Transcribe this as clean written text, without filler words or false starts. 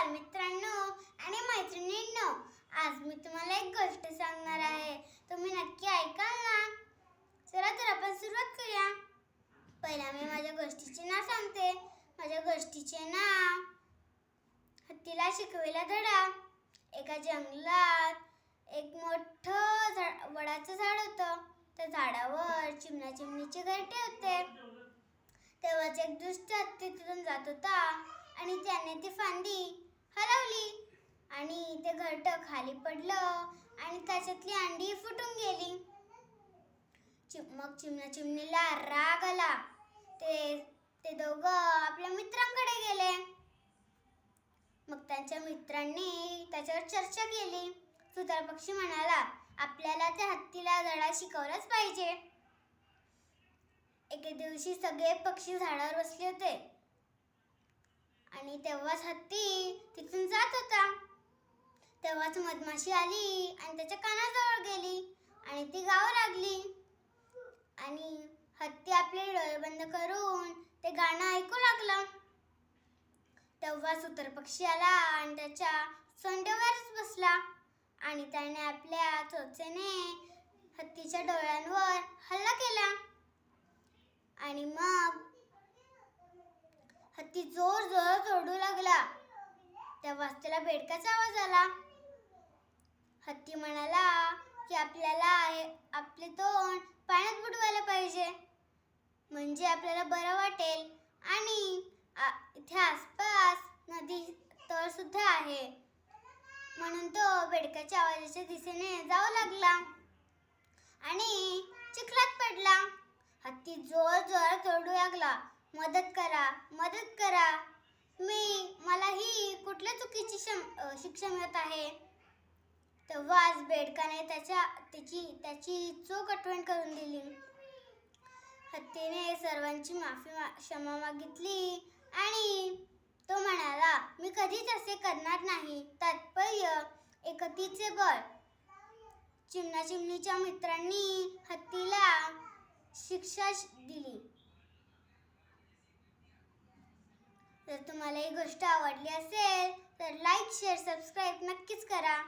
बालमित्रांनो आणि मैत्रिणींनो, आज मी तुम्हाला एक गोष्ट सांगणार आहे. तुम्ही नक्की ऐकाल ना? चला तर आपण सुरुवात करूया. पहिला मी माझ्या गोष्टीचे नाव सांगते. माझ्या गोष्टीचे नाव हत्तीला शिकवलेला धडा. एका जंगलात एक मोठं वडाचं झाड होतं. त्या झाडावर चिमणा चिमणीचे घरटे होते. तेव्हाच एक दुष्ट हत्ती तिथून जात होता आणि त्याने ती फांदी हलवली आणि ते घरटं खाली पडलं आणि त्याच्यातली अंडी फुटून गेली. मग चिमणा चिमणीला राग आला. ते दोघं आपल्या मित्रांकडे गेले. मग त्यांच्या मित्रांनी त्याच्यावर चर्चा केली. सुतार पक्षी म्हणाला, आपल्याला त्या हत्तीला धडा शिकवलाच पाहिजे. एके दिवशी सगळे पक्षी झाडावर बसले होते आणि तेव्हाच हत्ती तिथून जात होता. तेव्हाच मधमाशी आली आणि त्याच्या कानाजवळ गेली आणि ती गाऊ लागली. आणि हत्ती आपले डोळे बंद करून ते गाणं ऐकू लागला. तेव्हा सुतार पक्षी आला आणि त्याच्या सोंडेवरच बसला आणि त्याने आपल्या चोचेने हत्तीच्या डोळ्यांवर हल्ला केला. आणि मग हत्ती जोर जोरात ओरडू लागला. तेव्हाच त्याला बेडकाचा आवाज आला. हत्ती म्हणाला की आपल्याला आपले तोंड पाण्यात बुडवायला पाहिजे, म्हणजे आपल्याला बरं वाटेल. आणि इथे आसपास नदी तळ सुद्धा आहे. म्हणून तो बेडकाच्या आवाजाच्या दिशेने जाऊ लागला आणि चिखलात पडला. हत्ती जोर जोरात ओरडू लागला, मदत करा, मदत करा, मला ही कुठल्या चुकीची शिक्षा मिळत आहे. तेव्हाच बेडकाने त्याची चूक आठवण करून दिली. हत्तीने सर्वांची क्षमा मागितली आणि तो म्हणाला, मी कधीच असे करणार नाही. तात्पर्य एकतेचे बळ. चिमणा चिमणीच्या मित्रांनी हत्तीला शिक्षा दिली. जर तुम्हाला ही गोष्ट आवडली असेल तर लाईक, शेअर, सबस्क्राईब नक्कीच करा.